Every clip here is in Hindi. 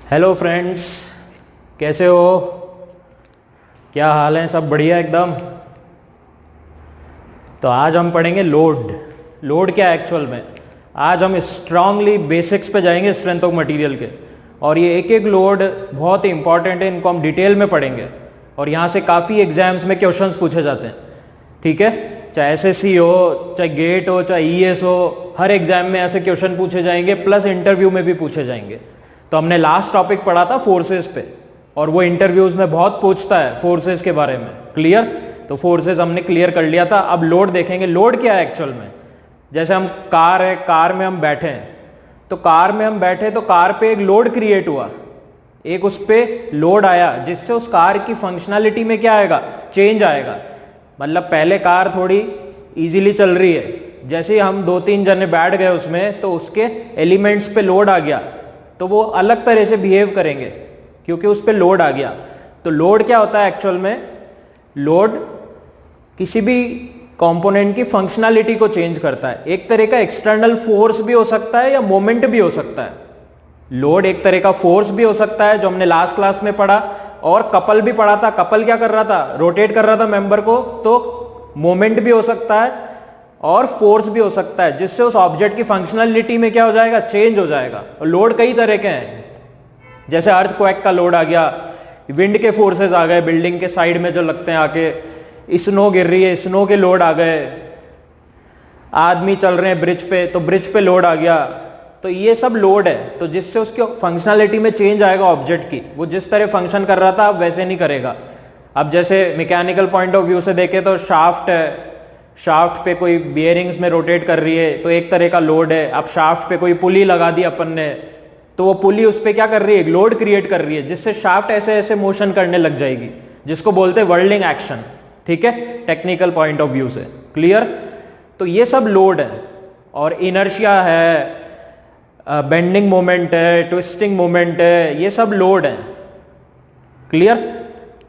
हेलो फ्रेंड्स, कैसे हो? क्या हाल है? सब बढ़िया एकदम। तो आज हम पढ़ेंगे लोड क्या है एक्चुअल में। आज हम स्ट्रांगली बेसिक्स पे जाएंगे स्ट्रेंथ ऑफ मटेरियल के, और ये एक एक लोड बहुत ही इंपॉर्टेंट है, इनको हम डिटेल में पढ़ेंगे और यहाँ से काफ़ी एग्जाम्स में क्वेश्चंस पूछे जाते हैं। ठीक है, चाहे एसएससी हो, चाहे गेट हो, चाहे ईएस हो, हर एग्जाम में ऐसे क्वेश्चन पूछे जाएंगे, प्लस इंटरव्यू में भी पूछे जाएंगे। तो हमने लास्ट टॉपिक पढ़ा था फोर्सेस पे, और वो इंटरव्यूज में बहुत पूछता है फोर्सेस के बारे में। क्लियर? तो फोर्सेस हमने क्लियर कर लिया था। अब लोड देखेंगे, लोड क्या है एक्चुअल में। जैसे हम कार है, कार में हम बैठे हैं, तो कार में हम बैठे तो कार पे एक लोड क्रिएट हुआ, एक उस पे लोड आया, जिससे उस कार की फंक्शनैलिटी में क्या आएगा? चेंज आएगा। मतलब पहले कार थोड़ी इजीली चल रही है, जैसे ही हम 2-3 जने बैठ गए उसमें, तो उसके एलिमेंट्स पे लोड आ गया, तो वो अलग तरह से बिहेव करेंगे क्योंकि उस पे लोड आ गया। तो लोड क्या होता है एक्चुअल में? लोड किसी भी कंपोनेंट की फंक्शनैलिटी को चेंज करता है। एक तरह का एक्सटर्नल फोर्स भी हो सकता है या मोमेंट भी हो सकता है। लोड एक तरह का फोर्स भी हो सकता है, जो हमने लास्ट क्लास में पढ़ा, और कपल भी पढ़ा था। कपल क्या कर रहा था? रोटेट कर रहा था मेंबर को, तो मोमेंट भी हो सकता है और फोर्स भी हो सकता है, जिससे उस ऑब्जेक्ट की फंक्शनैलिटी में क्या हो जाएगा? चेंज हो जाएगा। और लोड कई तरह के हैं, जैसे अर्थक्वेक का लोड आ गया, विंड के फोर्सेस आ गए, बिल्डिंग के साइड में जो लगते हैं आके, स्नो गिर रही है, स्नो के लोड आ गए, आदमी चल रहे हैं ब्रिज पे, तो ब्रिज पे लोड आ गया। तो ये सब लोड है, तो जिससे उसकी फंक्शनैलिटी में चेंज आएगा ऑब्जेक्ट की। वो जिस तरह फंक्शन कर रहा था अब वैसे नहीं करेगा। अब जैसे मैकेनिकल पॉइंट ऑफ व्यू से देखें तो शाफ्ट है, शाफ्ट पे कोई बियरिंग्स में रोटेट कर रही है, तो एक तरह का लोड है। अब शाफ्ट पे कोई पुली लगा दी अपन ने, तो वो पुली उस पर क्या कर रही है? लोड क्रिएट कर रही है, जिससे शाफ्ट ऐसे ऐसे मोशन करने लग जाएगी, जिसको बोलते हैं वर्ल्डिंग एक्शन। ठीक है, टेक्निकल पॉइंट ऑफ व्यू से। क्लियर? तो ये सब लोड है। और इनर्शिया है, बेंडिंग मोमेंट है, ट्विस्टिंग मोमेंट है, ये सब लोड है। क्लियर?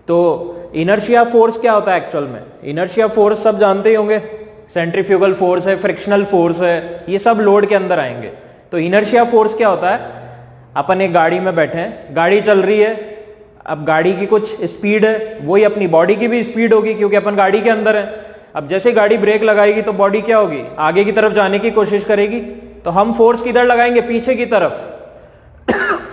तो इनर्शिया फोर्स क्या होता है एक्चुअल में? इनर्शिया फोर्स सब जानते ही होंगे, सेंट्रीफ्यूगल फोर्स है, फ्रिक्शनल फोर्स है, ये सब लोड के अंदर आएंगे। तो इनर्शिया फोर्स क्या होता है? अपन एक गाड़ी में बैठे हैं, गाड़ी चल रही है, अब गाड़ी की कुछ स्पीड है, वही अपनी बॉडी की भी स्पीड होगी क्योंकि अपन गाड़ी के अंदर है। अब जैसे गाड़ी ब्रेक लगाएगी तो बॉडी क्या होगी? आगे की तरफ जाने की कोशिश करेगी। तो हम फोर्स किधर लगाएंगे? पीछे की तरफ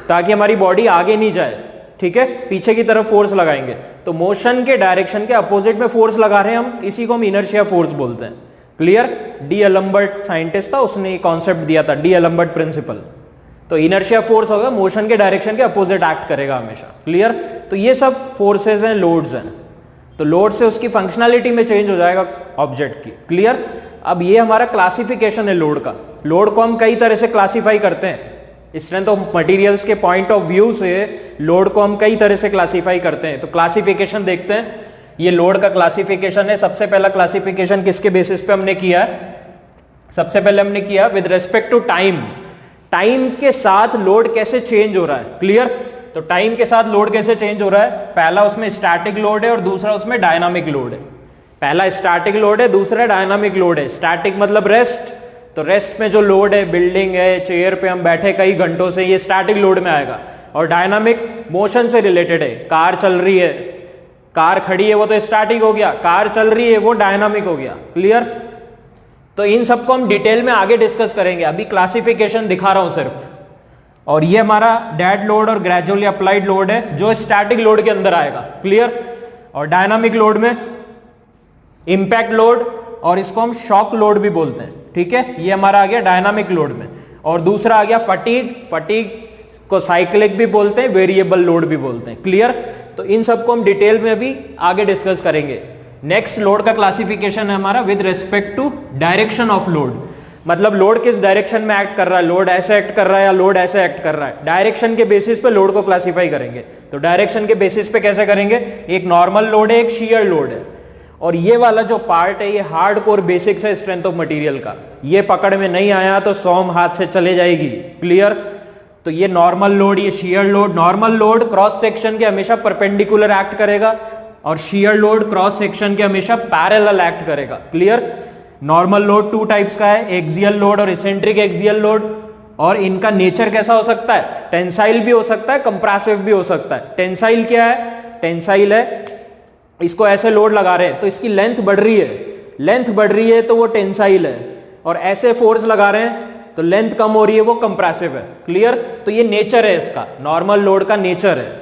ताकि हमारी बॉडी आगे नहीं जाए। ठीक है, पीछे की तरफ फोर्स लगाएंगे। तो मोशन के डायरेक्शन के अपोजिट में फोर्स लगा रहे हैं हम, इसी को हम इनर्शिया फोर्स बोलते हैं। क्लियर? डी एलम्बर्ट साइंटिस्ट था, उसने कॉन्सेप्ट दिया था, डी एलम्बर्ट प्रिंसिपल। तो इनर्शिया फोर्स होगा, मोशन के डायरेक्शन के अपोजिट एक्ट करेगा हमेशा। क्लियर? तो ये सब फोर्सेज हैं, लोड्स हैं। तो लोड से उसकी फंक्शनैलिटी में चेंज हो जाएगा ऑब्जेक्ट की। क्लियर? अब ये हमारा क्लासिफिकेशन है लोड का। लोड को हम कई तरह से क्लासिफाई करते हैं, स्ट्रेंथ ऑफ मटेरियल्स के पॉइंट ऑफ व्यू से लोड को हम कई तरह से क्लासिफाई करते हैं। तो क्लासिफिकेशन देखते हैं, ये लोड का क्लासिफिकेशन है। सबसे पहला क्लासिफिकेशन किसके बेसिस पे हमने किया है? सबसे पहले हमने किया with respect to time. Time के साथ लोड कैसे चेंज हो रहा है। क्लियर? तो टाइम के साथ लोड कैसे चेंज हो रहा है? पहला उसमें स्टैटिक लोड है और दूसरा उसमें डायनामिक लोड है। पहला स्टैटिक लोड है, दूसरा डायनामिक लोड है। स्टैटिक मतलब रेस्ट, तो रेस्ट में जो लोड है, बिल्डिंग है, चेयर पे हम बैठे कई घंटों से, ये स्टैटिक लोड में आएगा। और डायनामिक मोशन से रिलेटेड है, कार चल रही है, कार खड़ी है, वो तो स्टैटिक हो गया, कार चल रही है वो डायनामिक हो गया। क्लियर? तो इन सबको हम डिटेल में आगे डिस्कस करेंगे, अभी क्लासिफिकेशन दिखा रहा हूं सिर्फ। और ये हमारा डेड लोड और ग्रेजुअली अप्लाइड लोड है, जो स्टैटिक लोड के अंदर आएगा। क्लियर? और डायनामिक लोड में इंपैक्ट लोड, और इसको हम शॉक लोड भी बोलते हैं। ठीक है, ये हमारा आ गया डायनामिक लोड में। और दूसरा आ गया फटीग। फटीग को साइक्लिक भी बोलते हैं, वेरिएबल लोड भी बोलते हैं। क्लियर? तो इन सबको हम डिटेल में अभी आगे डिस्कस करेंगे। नेक्स्ट लोड का क्लासिफिकेशन है हमारा with respect to direction of load. मतलब लोड किस डायरेक्शन में एक्ट कर रहा है, लोड ऐसे एक्ट कर रहा है या लोड ऐसे एक्ट कर रहा है, डायरेक्शन के बेसिस पे लोड को क्लासिफाई करेंगे। तो डायरेक्शन के बेसिस पे कैसे करेंगे? एक नॉर्मल लोड है, एक शियर लोड है। और ये वाला जो पार्ट है, ये हार्डकोर बेसिक्स है स्ट्रेंथ ऑफ मटेरियल का। ये पकड़ में नहीं आया तो 100 हाथ से चले जाएगी। क्लियर? तो ये नॉर्मल लोड, ये shear load. Normal load cross section के हमेशा परपेंडिकुलर एक्ट करेगा, और शियर लोड क्रॉस सेक्शन के हमेशा पैरेलल एक्ट करेगा। क्लियर? नॉर्मल लोड 2 टाइप्स का है, एक्सियल लोड और इसेंट्रिक एक्सियल लोड। और इनका नेचर कैसा हो सकता है, टेंसाइल भी हो सकता है, कंप्रेसिव भी हो सकता है। टेंसाइल क्या है, टेंसाइल है इसको ऐसे लोड लगा रहे हैं तो इसकी लेंथ बढ़ रही है, लेंथ बढ़ रही है तो वो टेंसाइल है, और ऐसे फोर्स लगा रहे हैं तो लेंथ कम हो रही है, वो कंप्रेसिव है। क्लियर? तो ये नेचर है इसका, नॉर्मल लोड का नेचर है।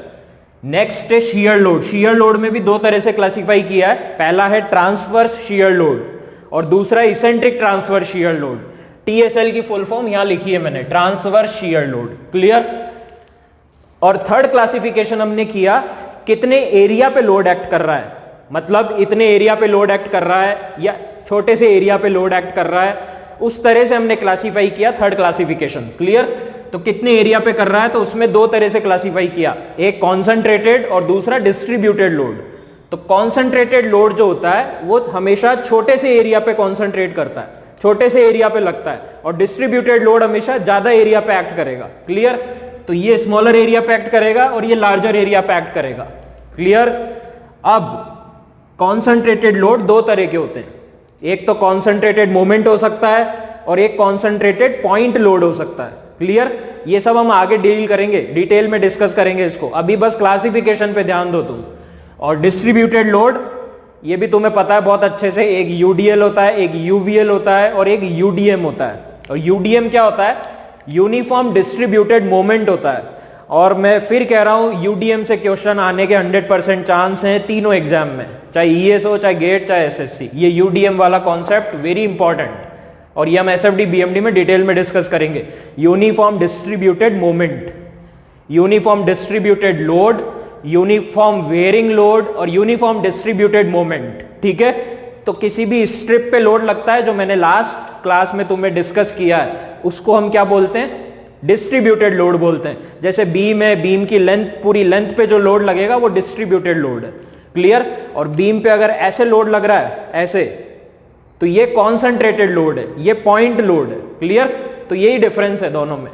नेक्स्ट है शियर लोड। शियर लोड में भी दो तरह से क्लासिफाई किया है, पहला है ट्रांसवर्स शियर लोड और दूसरा eccentric transverse shear load. TSL की फुल फॉर्म यहां लिखी है मैंने, ट्रांसवर्स शियर लोड। क्लियर? और थर्ड क्लासिफिकेशन हमने किया कितने एरिया पे लोड एक्ट कर रहा है, मतलब इतने एरिया पे लोड एक्ट कर रहा है या छोटे से एरिया पे लोड एक्ट कर रहा है, उस तरह से हमने क्लासिफाई किया थर्ड क्लासिफिकेशन। क्लियर? तो कितने एरिया पे कर रहा है तो उसमें दो तरह से क्लासिफाई किया, एक कॉन्सेंट्रेटेड और दूसरा डिस्ट्रीब्यूटेड लोड। तो कॉन्सेंट्रेटेड लोड जो होता है वो हमेशा छोटे से एरिया पे कॉन्सेंट्रेट करता है, छोटे से एरिया पे लगता है, और डिस्ट्रीब्यूटेड लोड हमेशा ज्यादा एरिया पे एक्ट करेगा। क्लियर? तो ये स्मॉलर एरिया पे एक्ट करेगा और ये लार्जर एरिया पे एक्ट करेगा। क्लियर? अब कॉन्सेंट्रेटेड लोड दो तरह के होते हैं, एक तो कॉन्सेंट्रेटेड मोमेंट हो सकता है और एक कॉन्सेंट्रेटेड पॉइंट लोड हो सकता है। क्लियर? ये सब हम आगे डील करेंगे, डिटेल में डिस्कस करेंगे इसको, अभी बस क्लासिफिकेशन पे ध्यान दो तुम। और डिस्ट्रीब्यूटेड लोड ये भी तुम्हें पता है बहुत अच्छे से, एक यूडीएल होता है, एक यूवीएल होता है और एक यूडीएम होता है। और यूडीएम क्या होता है, यूनिफॉर्म डिस्ट्रीब्यूटेड मोमेंट होता है। और मैं फिर कह रहा हूं यूडीएम से क्वेश्चन आने के 100% चांस हैं तीनों एग्जाम में, चाहे ईएस हो, चाहे गेट, चाहे एसएससी। ये यूडीएम वाला कॉन्सेप्ट वेरी इंपॉर्टेंट, और ये हम एसएफडी बीएमडी में डिटेल में डिस्कस करेंगे। Uniform distributed moment, uniform distributed load, uniform wearing load और यूनिफॉर्म डिस्ट्रीब्यूटेड मोमेंट। ठीक है? तो किसी भी स्ट्रिप पे लोड लगता है, जो मैंने लास्ट क्लास में तुम्हें डिस्कस किया है, उसको हम क्या बोलते हैं, डिस्ट्रीब्यूटेड लोड बोलते हैं। जैसे बीम है, बीम की लेंथ, पूरी लेंथ पे जो लोड लगेगा वो डिस्ट्रीब्यूटेड लोड है। क्लियर? और बीम पे अगर ऐसे लोड लग रहा है, ऐसे, तो ये कॉन्सेंट्रेटेड लोड है, ये पॉइंट लोड है। क्लियर? तो यही डिफरेंस है दोनों में।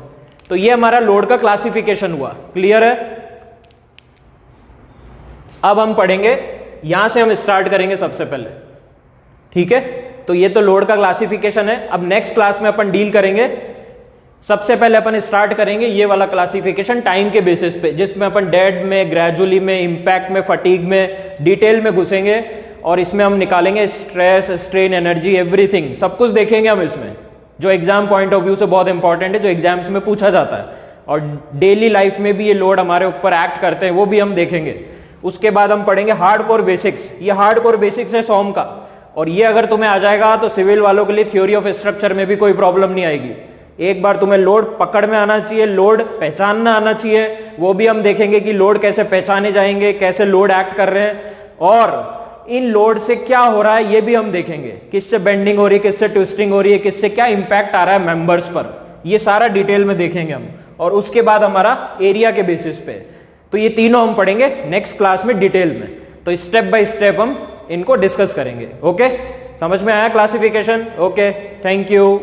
तो ये हमारा लोड का क्लासिफिकेशन हुआ। क्लियर है? अब हम पढ़ेंगे, यहां से हम स्टार्ट करेंगे सबसे पहले। ठीक है? तो ये तो लोड का क्लासिफिकेशन है। अब नेक्स्ट क्लास में अपन डील करेंगे, सबसे पहले अपन स्टार्ट करेंगे ये वाला क्लासिफिकेशन टाइम के बेसिस पे, जिसमें अपन डेड में, ग्रेजुअली में, इंपैक्ट में, फटीग में, डिटेल में घुसेंगे, और इसमें हम निकालेंगे स्ट्रेस, स्ट्रेन, एनर्जी, एवरीथिंग, सब कुछ देखेंगे हम इसमें, जो एग्जाम पॉइंट ऑफ व्यू से बहुत इंपॉर्टेंट है, जो एग्जाम्स में पूछा जाता है, और डेली लाइफ में भी ये लोड हमारे ऊपर एक्ट करते हैं, वो भी हम देखेंगे। उसके बाद हम पढ़ेंगे हार्डकोर बेसिक्स। ये हार्डकोर बेसिक्स है सॉम का, और ये अगर तुम्हें आ जाएगा तो सिविल वालों के लिए थ्योरी ऑफ स्ट्रक्चर में भी कोई प्रॉब्लम नहीं आएगी। एक बार तुम्हें लोड पकड़ में आना चाहिए, लोड पहचानना आना चाहिए, वो भी हम देखेंगे कि लोड कैसे पहचाने जाएंगे, कैसे लोड एक्ट कर रहे हैं, और इन लोड से क्या हो रहा है ये भी हम देखेंगे, किससे बेंडिंग हो रही है, किससे ट्विस्टिंग हो रही है, किससे क्या इंपैक्ट आ रहा है मेंबर्स पर, ये सारा डिटेल में देखेंगे हम। और उसके बाद हमारा एरिया के बेसिस पे, तो ये तीनों हम पढ़ेंगे नेक्स्ट क्लास में डिटेल में। तो स्टेप बाय स्टेप हम इनको डिस्कस करेंगे। ओके? समझ में आया क्लासिफिकेशन? Okay, thank you.